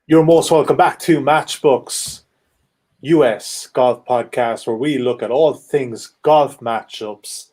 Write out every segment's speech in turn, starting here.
You're most welcome back to Matchbook's US Golf Podcast, where we look at all things golf matchups.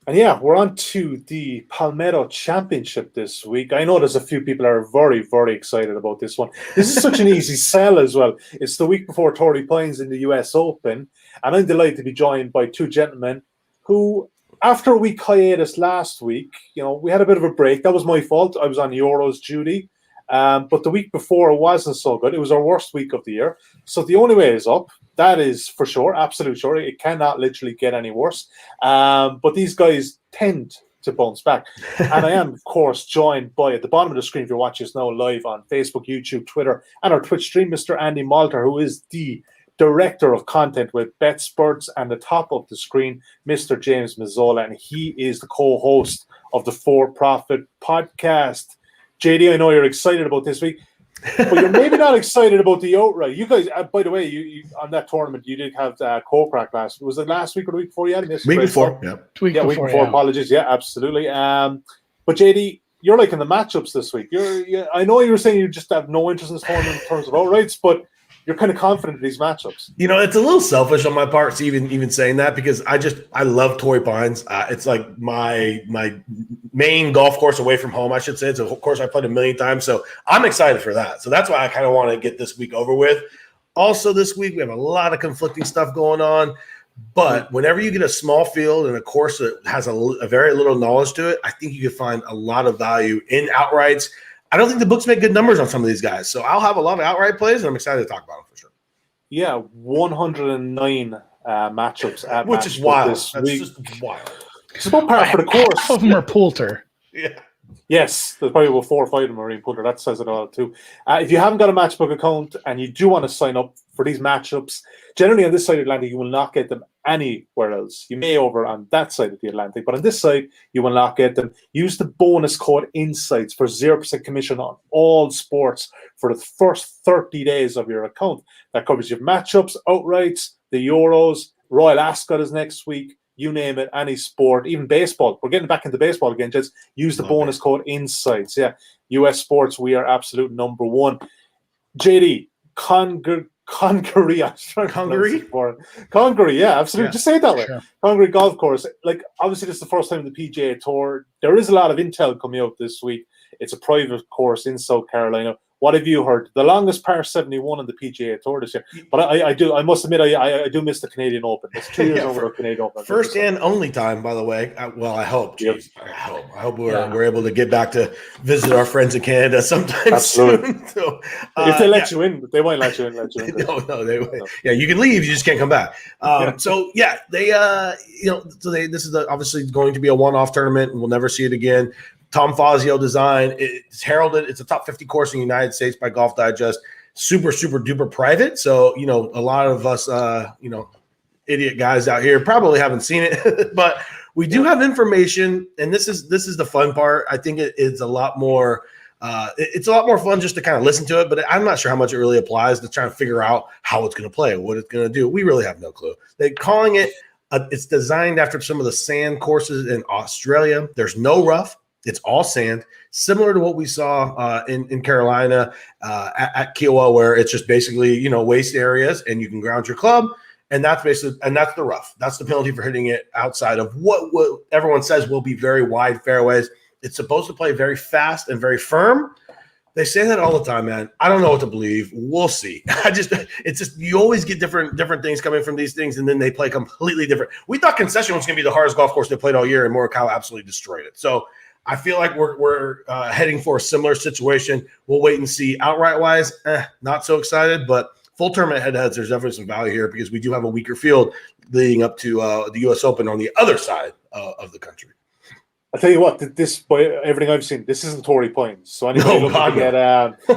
And yeah, we're on to the Palmetto Championship this week. I know there's a few people that are very, very excited about this one. This is such an easy sell as well. It's the week before Torrey Pines in the US Open, and I'm delighted to be joined by two gentlemen who, after a week hiatus last week, we had a bit of a break. That was my fault. I was on Euros duty. But the week before, it wasn't so good. It was our worst week of the year. So the only way is up. That is for sure, absolute sure. It cannot literally get any worse. But these guys tend to bounce back. And I am, of course, joined by, at the bottom of the screen, if you're watching us now live on Facebook, YouTube, Twitter, and our Twitch stream, Mr. Andy Molitor, who is the Director of Content with BetSports, and the top of the screen, Mr. James Mazzola, and he is the co-host of the For Profit podcast. JD, I know you're excited about this week, but you're maybe not excited about the outright. You guys, by the way, you on that tournament, you did have co-crack last. Was it last week or the week before you had this? Week before, yeah. Week before. Apologies, yeah, absolutely. But JD, you're liking the matchups this week. I know you were saying you just have no interest in this tournament in terms of outrights, but you're kind of confident in these matchups. It's a little selfish on my part to even saying that, because I love Torrey Pines. It's like my main golf course away from home, I should say. It's a course I played a million times, so I'm excited for that. So that's why I kind of want to get this week over with. Also, this week we have a lot of conflicting stuff going on, but whenever you get a small field and a course that has a very little knowledge to it, I think you can find a lot of value in outrights. I don't think the books make good numbers on some of these guys, so I'll have a lot of outright plays, and I'm excited to talk about them for sure. Yeah, 109 matchups at which is wild. This That's week. just wild. It's about par for the course. Half of them are Poulter. Yeah. Yes, there's probably about 4 or 5 of them are in Poulter. That says it all too. If you haven't got a Matchbook account and you do want to sign up for these matchups, generally on this side of the Atlantic, you will not get them anywhere else. You may over on that side of the Atlantic, but on this side, you will not get them. Use the bonus code INSIGHTS for 0% commission on all sports for the first 30 days of your account. That covers your matchups, outrights, the Euros, Royal Ascot is next week. You name it, any sport, even baseball. We're getting back into baseball again. Just use the bonus code INSIGHTS. Yeah, US sports, we are absolute number one. JD, Congaree, yeah, absolutely. Yeah, just say it that way. Sure. Congaree Golf Course. Like, obviously, this is the first time in the PGA Tour. There is a lot of intel coming out this week. It's a private course in South Carolina. What have you heard? The longest par 71 on the PGA Tour this year. But I must admit, I do miss the Canadian Open. It's 2 years over the Canadian Open. First and only time, by the way. I hope. Geez, yep. I hope we're able to get back to visit our friends in Canada sometime soon. So, if they let you in, they might let you in. No, they won't. Yeah, you can leave. You just can't come back. So yeah, they this is obviously going to be a one-off tournament, and we'll never see it again. Tom Fazio design. It's heralded. It's a top 50 course in the United States by Golf Digest. Super, super duper private. So, a lot of us, idiot guys out here probably haven't seen it, but we do have information. And this is the fun part. I think it's a lot more, it's a lot more fun just to kind of listen to it, but I'm not sure how much it really applies to try and figure out how it's going to play, what it's going to do. We really have no clue. They're calling it, it's designed after some of the sand courses in Australia. There's no rough. It's all sand, similar to what we saw in Carolina at Kiowa, where it's just basically, waste areas and you can ground your club. And that's that's the rough. That's the penalty for hitting it outside of what everyone says will be very wide fairways. It's supposed to play very fast and very firm. They say that all the time, man. I don't know what to believe. We'll see. It's just you always get different things coming from these things, and then they play completely different. We thought Concession was going to be the hardest golf course they played all year, and Morikawa absolutely destroyed it. So I feel like we're heading for a similar situation. We'll wait and see. Outright wise, not so excited, but full tournament head-to-heads, there's definitely some value here because we do have a weaker field leading up to the U.S. Open on the other side of the country. I'll tell you what, by everything I've seen, this isn't Torrey Pines. So anybody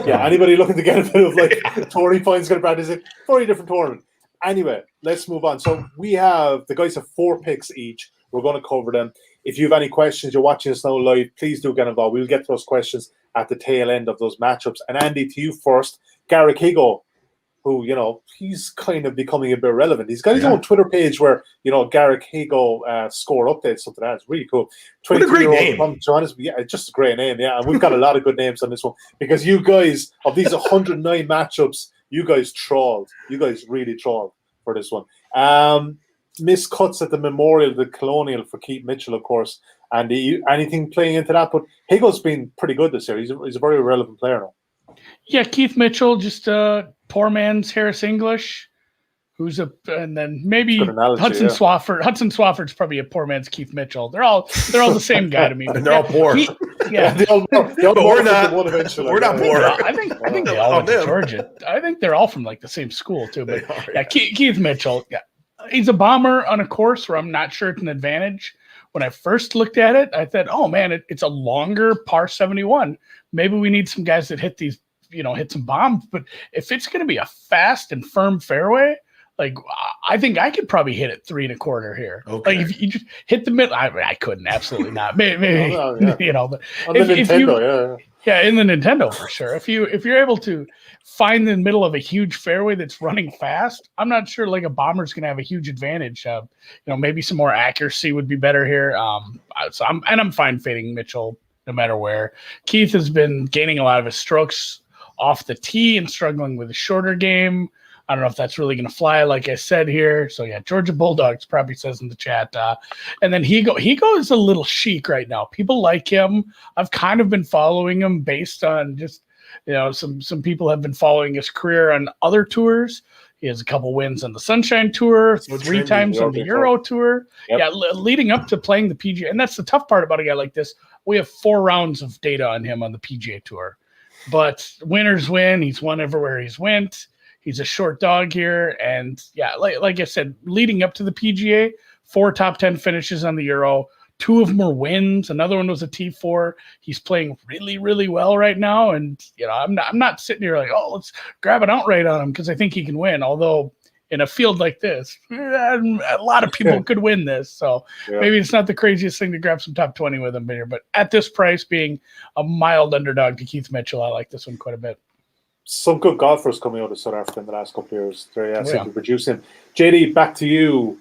anybody looking to get a bit of like Torrey Pines going to practice it, very different tournament. Anyway, let's move on. So the guys have 4 picks each. We're going to cover them. If you have any questions, you're watching us now live, please do get involved. We'll get those questions at the tail end of those matchups. And Andy, to you first. Garrick Higgo, who, he's kind of becoming a bit relevant. He's got his own Twitter page where, Garrick Higgo score updates, something like that. It's really cool. What a great name. From Johannes, yeah, it's just a great name, yeah. And we've got a lot of good names on this one because you guys, of these 109 matchups, you guys trawled. You guys really trawled for this one. Missed cuts at the Memorial, the Colonial for Keith Mitchell, of course. And anything playing into that, but Higgo's been pretty good this year. He's a very relevant player now. Yeah, Keith Mitchell, just poor man's Harris English, and then maybe Hudson Swafford. Hudson Swafford's probably a poor man's Keith Mitchell. They're all the same guy to me. And they're all poor. We're not poor. I think they all went to Georgia. I think they're all from like the same school too. But Keith Mitchell, he's a bomber on a course where I'm not sure it's an advantage. When I first looked at it, I thought, oh man, it's a longer par 71. Maybe we need some guys that hit these, hit some bombs. But if it's going to be a fast and firm fairway, like I think I could probably hit it 3 1/4 here. Okay. Like if you just hit the middle, I couldn't, absolutely not. Maybe but on the Nintendo, in the Nintendo for sure. If you're able to find the middle of a huge fairway that's running fast, I'm not sure like a bomber's going to have a huge advantage. Maybe some more accuracy would be better here. So I'm fine fading Mitchell no matter where. Keith has been gaining a lot of his strokes off the tee and struggling with a shorter game. I don't know if that's really going to fly, like I said here. So, Georgia Bulldogs probably says in the chat. And then Higgo is a little chic right now. People like him. I've kind of been following him based on just, some people have been following his career on other tours. He has a couple wins on the Sunshine Tour, 3 times on the Euro Tour. Yep. Yeah, leading up to playing the PGA. And that's the tough part about a guy like this. We have 4 rounds of data on him on the PGA Tour. But winners win. He's won everywhere he's went. He's a short dog here. And, like I said, leading up to the PGA, 4 top 10 finishes on the Euro. 2 of them were wins. Another one was a T4. He's playing really, really well right now. And, I'm not sitting here like, oh, let's grab an outright on him because I think he can win. Although in a field like this, a lot of people could win this. So maybe it's not the craziest thing to grab some top 20 with him here. But at this price, being a mild underdog to Keith Mitchell, I like this one quite a bit. Some good golfers coming out of South Africa in the last couple of years. They're producing. JD, back to you.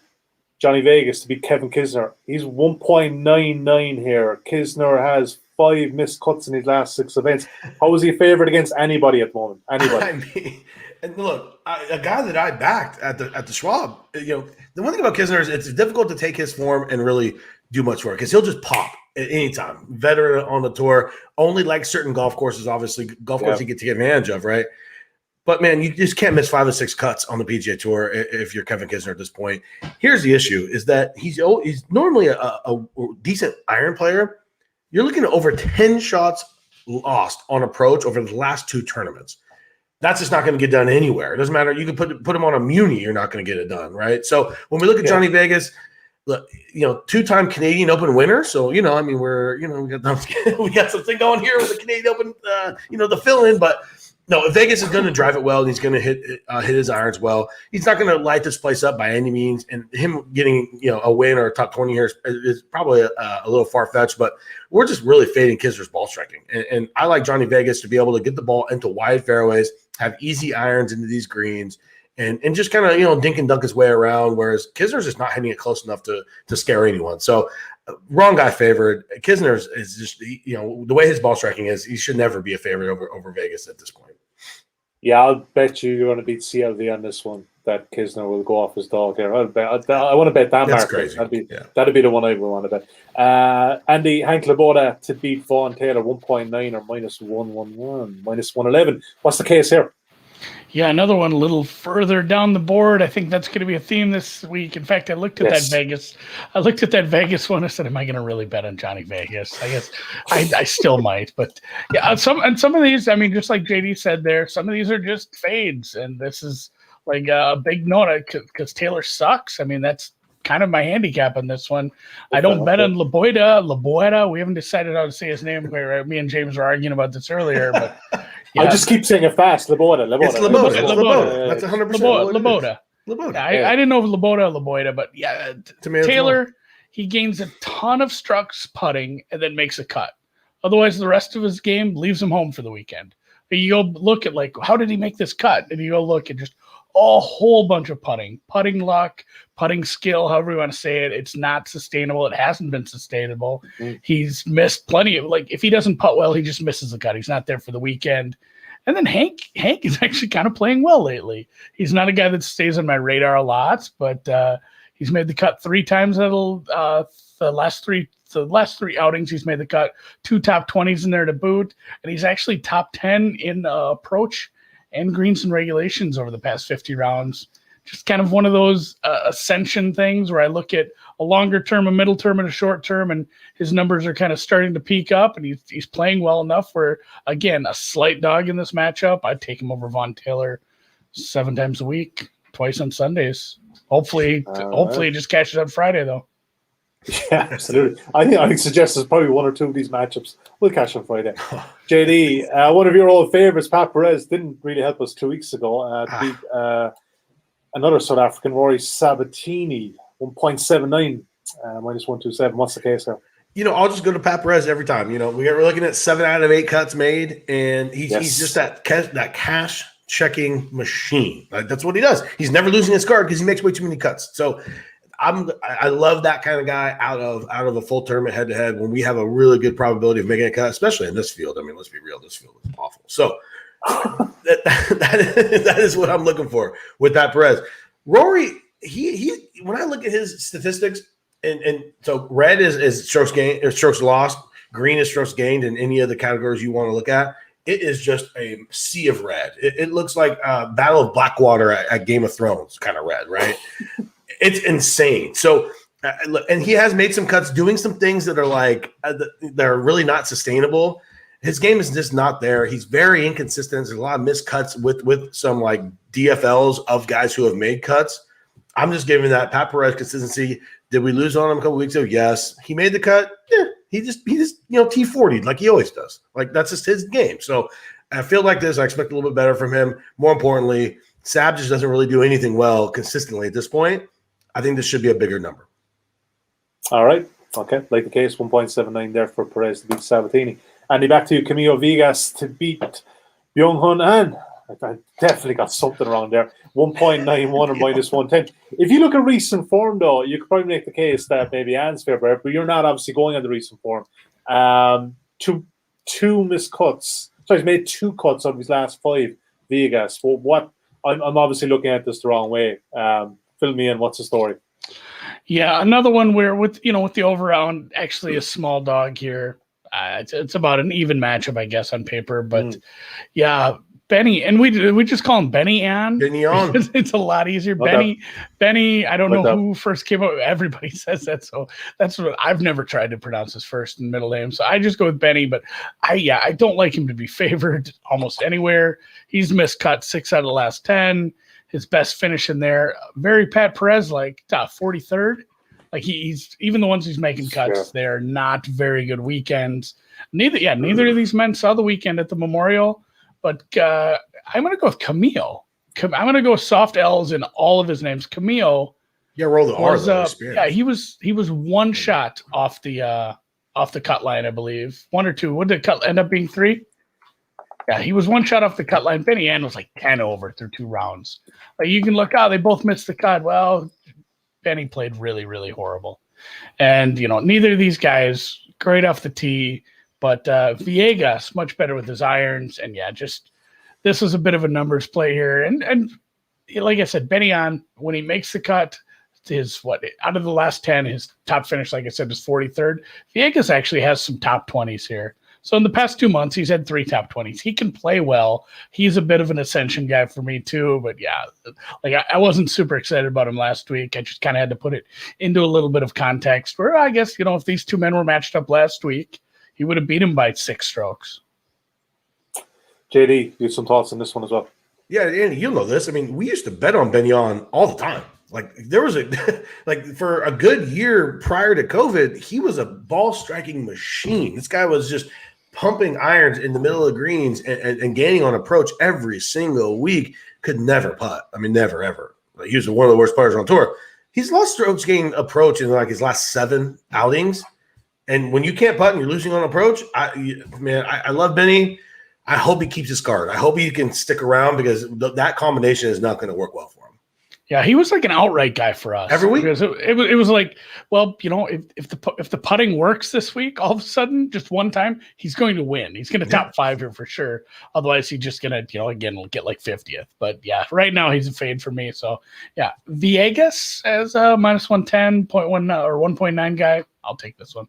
Johnny Vegas to beat Kevin Kisner. He's 1.99 here. Kisner has 5 missed cuts in his last 6 events. How is he favored against anybody at the moment? Anybody? And look, a guy that I backed at the Schwab. The one thing about Kisner is it's difficult to take his form and really do much work because he'll just pop at any time. Veteran on the tour, only like certain golf courses. Obviously, golf courses you get to take advantage of, right? But, man, you just can't miss 5 or 6 cuts on the PGA Tour if you're Kevin Kisner at this point. Here's the issue is that he's normally a decent iron player. You're looking at over 10 shots lost on approach over the last 2 tournaments. That's just not going to get done anywhere. It doesn't matter. You can put him on a Muni. You're not going to get it done, right? So when we look at Johnny Vegas, look, 2-time Canadian Open winner. So, we got something going here with the Canadian Open, the fill-in. But – no, if Vegas is going to drive it well and he's going to hit his irons well, he's not going to light this place up by any means. And him getting a win or a top 20 here is probably a little far fetched. But we're just really fading Kisner's ball striking, and I like Johnny Vegas to be able to get the ball into wide fairways, have easy irons into these greens, and just kind of dink and dunk his way around. Whereas Kisner's just not hitting it close enough to scare anyone. So. Wrong guy favored. Kisner is just the way his ball striking is. He should never be a favorite over Vegas at this point. Yeah, I'll bet you're going to beat CLV on this one. That Kisner will go off his dog here. I want to bet that. That's market. Crazy. That'd be the one I would want to bet. Andy, Hank Leboida to beat Vaughn Taylor 1.9 or minus 111, minus 111. What's the case here? Yeah, another one a little further down the board. I think that's going to be a theme this week. In fact, I looked at that Vegas. I looked at that Vegas one. I said, "Am I going to really bet on Johnny Vegas?" I guess I still might, but yeah. Some of these, I mean, just like JD said there, some of these are just fades, and this is like a big note because Taylor sucks. I mean, that's kind of my handicap on this one. I don't bet on Leboida. We haven't decided how to say his name. Right? Me and James were arguing about this earlier, but. Yeah. I just keep saying it fast. Leboida. It's Leboida. That's 100%. Leboida. I didn't know if Leboida, but yeah. Taylor, he gains a ton of strokes putting and then makes a cut. Otherwise, the rest of his game leaves him home for the weekend. You go look at like, how did he make this cut? And you go look at just a whole bunch of putting luck, putting skill, however you want to say it. It's not sustainable. It hasn't been sustainable. He's missed plenty of, like, if he doesn't putt well, he just misses the cut. He's not there for the weekend. And then Hank is actually kind of playing well lately. He's not a guy that stays on my radar a lot, but he's made the cut 3 times out of the last three outings. He's made the cut, 2 top 20s in there to boot, and he's actually top 10 in approach and greens and regulations over the past 50 rounds. Just kind of one of those ascension things where I look at a longer term, a middle term, and a short term, and his numbers are kind of starting to peak up, and he's playing well enough where, again, a slight dog in this matchup. I'd take him over Von Taylor 7 times a week, twice on Sundays. Hopefully he just catches on Friday, though. Yeah, absolutely. I think suggest there's probably 1 or 2 of these matchups we'll catch on Friday. JD, one of your old favorites, Pat Perez, didn't really help us 2 weeks ago. Beat another South African, Rory Sabbatini, 1.79, minus 127. What's the case there? I'll just go to Pat Perez every time. We're looking at 7 out of 8 cuts made, and he's just that cash checking machine. That's what he does. He's never losing his card because he makes way too many cuts. So I love that kind of guy out of a full tournament head to head when we have a really good probability of making a cut, especially in this field. I mean, let's be real, this field is awful. So that is what I'm looking for with that Perez. Rory, he when I look at his statistics, and so red is strokes gained or strokes lost, green is strokes gained, in any of the categories you want to look at. It is just a sea of red. It looks like Battle of Blackwater at Game of Thrones kind of red, right? It's insane. So, and he has made some cuts doing some things that are like, they're really not sustainable. His game is just not there. He's very inconsistent. There's a lot of missed cuts with some like DFLs of guys who have made cuts. I'm just giving that Pat Perez consistency. Did we lose on him a couple weeks ago? Yes. He made the cut. Yeah. He just T40'd like he always does. Like that's just his game. So I feel like this. I expect a little bit better from him. More importantly, Sab just doesn't really do anything well consistently at this point. I think this should be a bigger number. All right. Okay. Like the case, 1.79 there for Perez to beat Sabbatini. Andy, back to you. Camilo Villegas to beat Byung-Hun An. I definitely got something wrong there. 1.91 or minus 110. If you look at recent form, though, you could probably make the case that maybe An's favourite, but you're not obviously going on the recent form. Two missed cuts. So he's made 2 cuts out of his last 5. Villegas. Well, what? I'm obviously looking at this the wrong way. Fill me in. What's the story? Yeah, another one where with the over-round, actually a small dog here. It's about an even matchup, I guess, on paper. But yeah, Benny, and we just call him Benny An. Benny on. It's a lot easier. Benny. I don't know who first came up. Everybody says that, so that's what I've never tried to pronounce his first and middle name. So I just go with Benny. But I don't like him to be favored almost anywhere. He's missed cut 6 out of the last 10. His best finish in there, very Pat Perez like 43rd. Like he's even the ones he's making cuts, they're not very good weekends. Neither of these men saw the weekend at the Memorial, but I'm going to go with Camille. I'm going to go with soft L's in all of his names. Camille. Yeah, roll the R. He was 1 shot off the cut line, I believe. 1 or 2. What did the cut end up being? 3? Yeah, he was 1 shot off the cut line. Benny Ann was like 10 over through 2 rounds. Like you can look, they both missed the cut. Well, Benny played really, really horrible. And, neither of these guys, great off the tee, but Villegas, much better with his irons. And this was a bit of a numbers play here. And like I said, Benny Ann, when he makes the cut, out of the last 10, his top finish, like I said, is 43rd. Villegas actually has some top 20s here. So in the past 2 months, he's had 3 top 20s. He can play well. He's a bit of an ascension guy for me too. But I wasn't super excited about him last week. I just kind of had to put it into a little bit of context where I guess, if these 2 men were matched up last week, he would have beat him by 6 strokes. JD, you have some thoughts on this one as well? Yeah, Andy, you know this. I mean, we used to bet on Benyon all the time. Like there was for a good year prior to COVID, he was a ball striking machine. This guy was just pumping irons in the middle of greens and gaining on approach every single week. Could never putt. I mean, never, ever. Like, he was one of the worst players on tour. He's lost strokes gained approach in like his last 7 outings. And when you can't putt and you're losing on approach, I love Benny. I hope he keeps his card. I hope he can stick around because that combination is not going to work well for him. Yeah, he was like an outright guy for us every week. Because it was like, well, if the putting works this week, all of a sudden, just one time, he's going to win. He's going to top 5 here for sure. Otherwise, he's just going to, again, get like 50th. But yeah, right now he's a fade for me. So yeah, Villegas as a minus 110.1 or 1.9 guy. I'll take this one.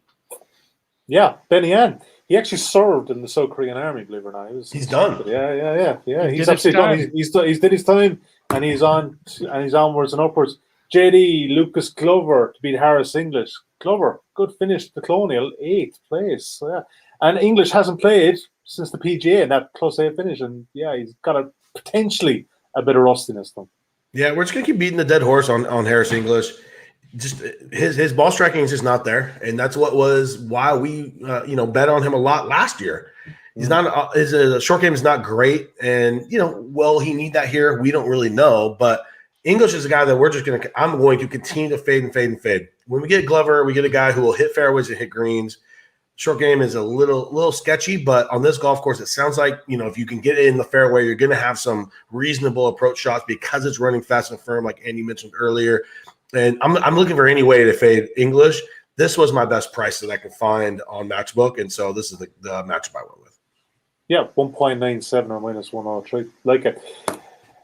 Yeah, Benny Ann. He actually served in the South Korean Army, believe it or not. He's done. Yeah. He's absolutely done. He's did his time. And he's onwards and upwards. JD Lucas Glover to beat Harris English. Glover, good finish to Colonial, 8th place. So, yeah. And English hasn't played since the PGA in that close 8 finish. And yeah, he's got potentially a bit of rustiness though. Yeah, we're just gonna keep beating the dead horse on Harris English. Just his ball striking is just not there, and that's why we bet on him a lot last year. He's not his short game is not great, and will he need that here? We don't really know, but English is a guy that I'm going to continue to fade and fade and fade. When we get Glover, we get a guy who will hit fairways and hit greens. Short game is a little sketchy, but on this golf course, it sounds like if you can get it in the fairway, you're going to have some reasonable approach shots because it's running fast and firm, like Andy mentioned earlier. And I'm looking for any way to fade English. This was my best price that I could find on Matchbook, and so this is the matchup I went with. Yeah, 1.97 or minus 103. Like it.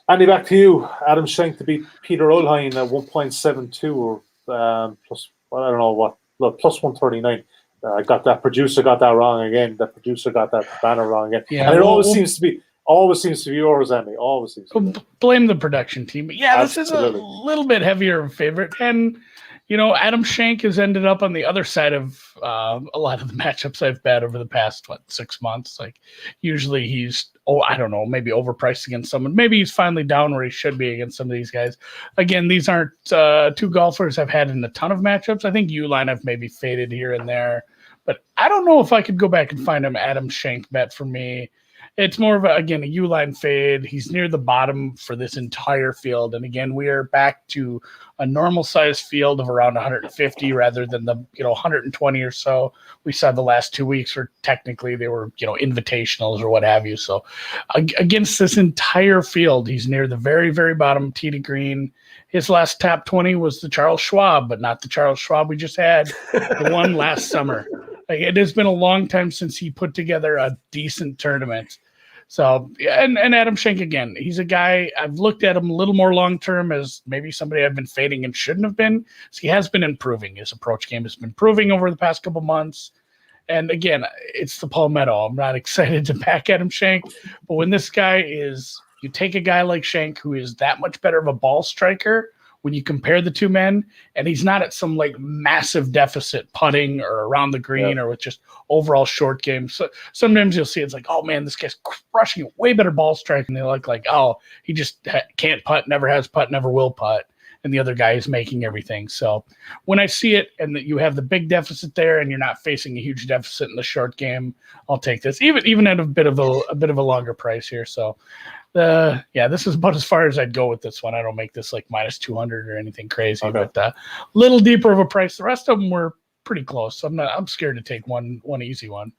Andy, back to you. Adam Schenk to beat Peter Uihlein at 1.72 or plus, I don't know what, plus 139. I got that. Producer got that wrong again. The producer got that banner wrong again. Yeah, and it always seems to be yours, Andy. Always seems to be. Blame the production team. But yeah, Absolutely. This is a little bit heavier of a favorite. And, Adam Schenk has ended up on the other side of a lot of the matchups I've bet over the past, 6 months. Like, usually he's, I don't know, maybe overpriced against someone. Maybe he's finally down where he should be against some of these guys. Again, these aren't two golfers I've had in a ton of matchups. I think Uihlein I've maybe faded here and there. But I don't know if I could go back and find him Adam Schenk bet for me. It's more of a Uihlein fade. He's near the bottom for this entire field. And again, we are back to a normal size field of around 150 rather than the 120 or so we saw the last 2 weeks, where technically they were invitationals or what have you. So against this entire field, he's near the very, very bottom, tee to green. His last top 20 was the Charles Schwab, but not the Charles Schwab we just had, the one last summer. Like, it has been a long time since he put together a decent tournament. So, and Adam Schenk, again, he's a guy, I've looked at him a little more long-term as maybe somebody I've been fading and shouldn't have been. So he has been improving. His approach game has been improving over the past couple months. And again, it's the Palmetto. I'm not excited to back Adam Schenk. But when this guy is, you take a guy like Schenk, who is that much better of a ball striker, when you compare the two men, and he's not at some massive deficit putting or around the green or with just overall short game. So sometimes you'll see it's like, oh man, this guy's crushing it, way better ball striking. They look like, oh, he just can't putt, never has putt, never will putt. And the other guy is making everything. So when I see it and that you have the big deficit there and you're not facing a huge deficit in the short game, I'll take this, even at a bit of a longer price here. So this is about as far as I'd go with this one. I don't make this minus 200 or anything crazy, but a little deeper of a price. The rest of them were pretty close. So I'm scared to take one easy one.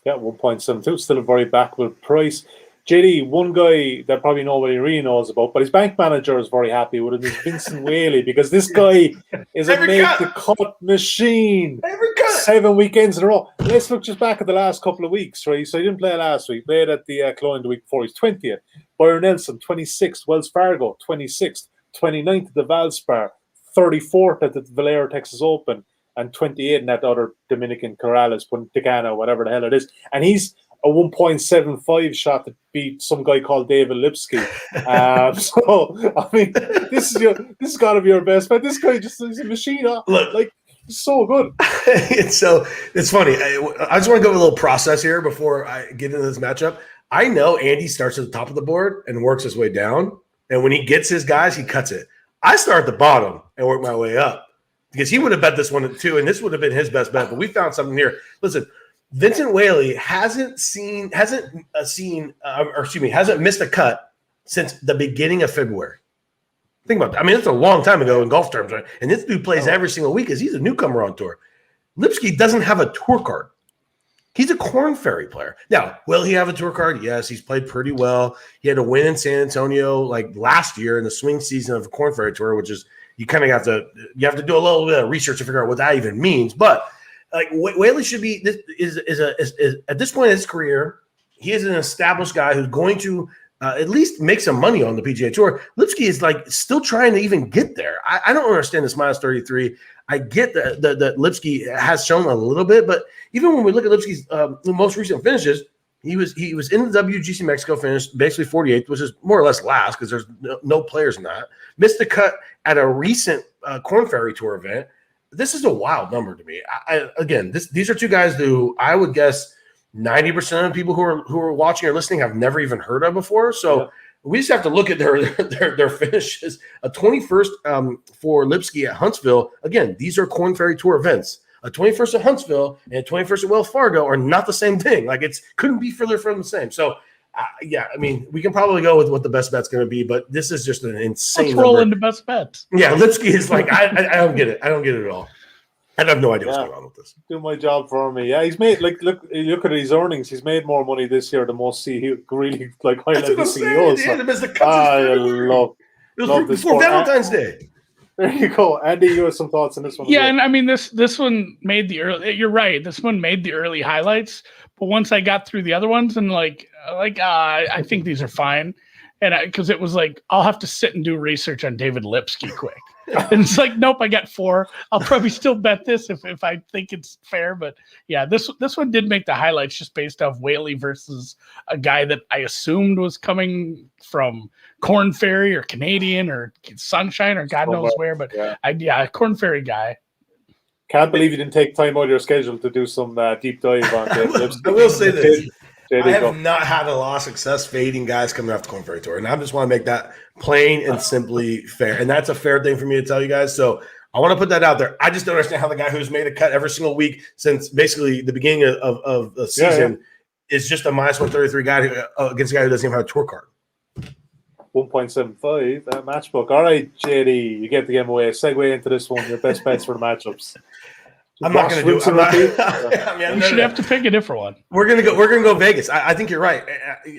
Yeah, 1.72, still a very backable price. JD, one guy that probably nobody really knows about, but his bank manager is very happy with him, is Vincent Whaley, because this guy is a make-the-cut machine. 7 weekends in a row. Let's look just back at the last couple of weeks, right? So he didn't play last week. Played at the Cologne the week before. He's 20th. Byron Nelson, 26th. Wells Fargo, 26th. 29th at the Valspar. 34th at the Valero Texas Open. And 28th in that other Dominican Corrales, Punta Cana, whatever the hell it is. And he's a 1.75 shot to beat some guy called David Lipsky. So I mean, this has got to be your best bet. This guy just is a machine. Look, he's so good. So it's funny. I just want to go a little process here before I get into this matchup. I know Andy starts at the top of the board and works his way down, and when he gets his guys, he cuts it. I start at the bottom and work my way up because he would have bet this one too, and this would have been his best bet. But we found something here. Listen. Vincent Whaley hasn't missed a cut since the beginning of February. Think about that. I mean, it's a long time ago in golf terms, right? And this dude plays every single week because he's a newcomer on tour. Lipsky doesn't have a tour card. He's a Corn Ferry player. Now, will he have a tour card? Yes, he's played pretty well. He had a win in San Antonio like last year in the swing season of the Corn Ferry Tour, which is you kind of have to do a little bit of research to figure out what that even means. But like Whaley should be is at this point in his career, he is an established guy who's going to at least make some money on the PGA Tour. Lipsky is like still trying to even get there. I don't understand this minus 33. I get that Lipsky has shown a little bit, but even when we look at Lipsky's most recent finishes, he was in the WGC Mexico, finished basically 48th, which is more or less last because there's no players in that. Missed the cut at a recent Corn Ferry Tour event. This is a wild number to me. These are two guys who I would guess 90% of the people who are watching or listening have never even heard of before. So we just have to look at their finishes. A 21st for Lipsky at Huntsville. Again, these are Corn Ferry Tour events. A 21st at Huntsville and a 21st at Wells Fargo are not the same thing. Like couldn't be further from the same. So I mean, we can probably go with what the best bet's going to be, but this is just an insane. Let's roll into best bets. Yeah, Lipsky is like I don't get it. I don't get it at all. I have no idea what's going on with this. Do my job for me. Yeah, he's made look at his earnings. He's made more money this year than most CEO. Really highlighted CEOs. I love this before Valentine's Day. There you go, Andy. You have some thoughts on this one? Yeah, and I mean this one made the early. You're right. This one made the early highlights, but once I got through the other ones and I think these are fine, and because it was like I'll have to sit and do research on David Lipsky quick. And it's like, nope, I got 4. I'll probably still bet this if I think it's fair. But yeah, this one did make the highlights just based off Whaley versus a guy that I assumed was coming from Corn Ferry or Canadian or Sunshine or God knows where. But a Corn Ferry guy. Can't believe you didn't take time out of your schedule to do some deep dive on it. I will say this. I have not had a lot of success fading guys coming off the Corn Ferry Tour, and I just want to make that plain and simply fair. And that's a fair thing for me to tell you guys. So I want to put that out there. I just don't understand how the guy who's made a cut every single week since basically the beginning of the season is just a minus 133 guy against a guy who doesn't even have a tour card. 1.75 that matchbook. All right, JD, you get the game away. Segue into this one. Your best bets for the matchups. I'm not going to do it. You should have to pick a different one. We're gonna go Vegas. I think you're right.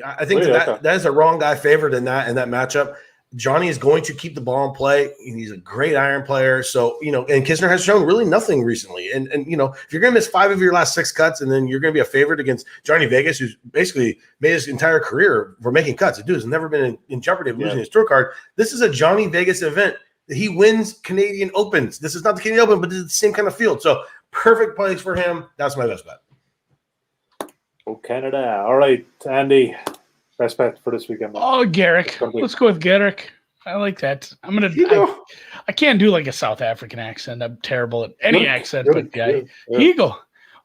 I think that is a wrong guy favored in that matchup. Johnny is going to keep the ball in play. He's a great iron player. So, and Kisner has shown really nothing recently. And if you're going to miss 5 of your last 6 cuts and then you're going to be a favorite against Johnny Vegas, who's basically made his entire career for making cuts. The dude has never been in jeopardy of losing his tour card. This is a Johnny Vegas event. He wins Canadian Opens. This is not the Canadian Open, but this is the same kind of field. So perfect place for him. That's my best bet. Oh, Canada. All right, Andy. Best bet for this weekend. Oh, Garrick. Let's go with Garrick. I like that. I'm going to – I can't do like a South African accent. I'm terrible at any accent. But Higgo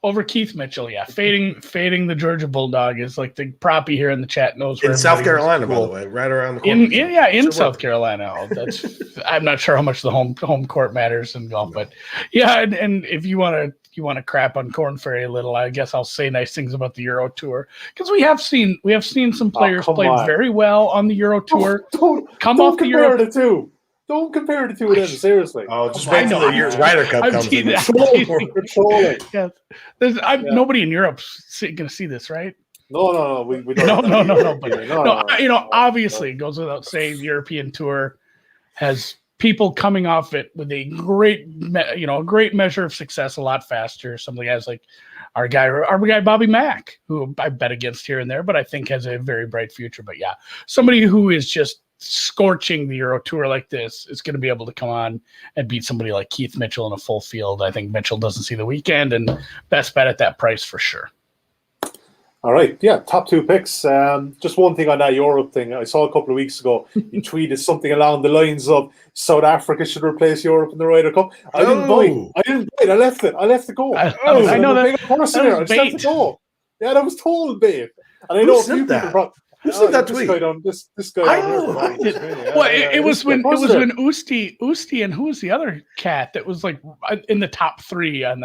over Keith Mitchell. Yeah, fading the Georgia Bulldog is like the proppy here in the chat knows. In South Carolina, by the way, right around the corner. In South Carolina. I'm not sure how much the home court matters in golf, but yeah, and if you want to crap on Corn Ferry a little, I guess I'll say nice things about the Euro Tour because we have seen some players play very well on the Euro Tour. Don't compare the two. Don't compare the two of them, seriously. Oh, just wait until the Ryder Cup comes in. Controlling. Yeah. Nobody in Europe's going to see this, right? No. We don't. No. Obviously, it goes without saying the European Tour has people coming off it with a great measure of success a lot faster. Some of the guys like our guy Bobby Mack, who I bet against here and there, but I think has a very bright future. But yeah, somebody who is just scorching the Euro Tour like this is going to be able to come on and beat somebody like Keith Mitchell in a full field. I think Mitchell doesn't see the weekend, and best bet at that price for sure. All right, yeah, top 2 picks. Just one thing on that Europe thing. I saw a couple of weeks ago, you tweeted something along the lines of South Africa should replace Europe in the Ryder Cup. I didn't buy it. I left it go. I know that. I just left it go. Yeah, that was total bait. And I know a few people. Who said that tweet? This guy. Well, it was when Usti and who was the other cat that was like in the top 3 on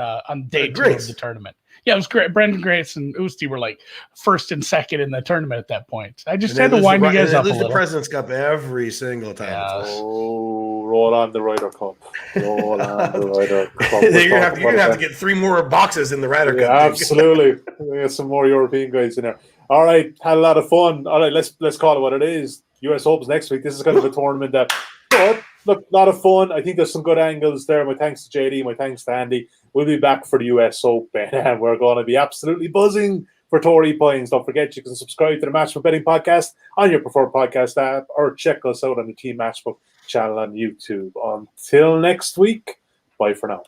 day 2 of the tournament. Yeah, it was great. Brendan Grace and Usti were like first and second in the tournament at that point. I just had to wind you guys up a little. The President's Cup every single time. Yeah. Oh, roll on the Ryder Cup. Roll on the Ryder Cup. You're gonna have to get 3 more boxes in the Ryder Cup. Absolutely. We got some more European guys in there. All right, had a lot of fun. All right, let's call it what it is. US Opens next week. This is kind of a tournament that, look, a lot of fun. I think there's some good angles there. My thanks to JD. My thanks to Andy. We'll be back for the US Open, and we're going to be absolutely buzzing for Torrey Pines. Don't forget, you can subscribe to the Matchbook Betting Podcast on your preferred podcast app, or check us out on the Team Matchbook channel on YouTube. Until next week, bye for now.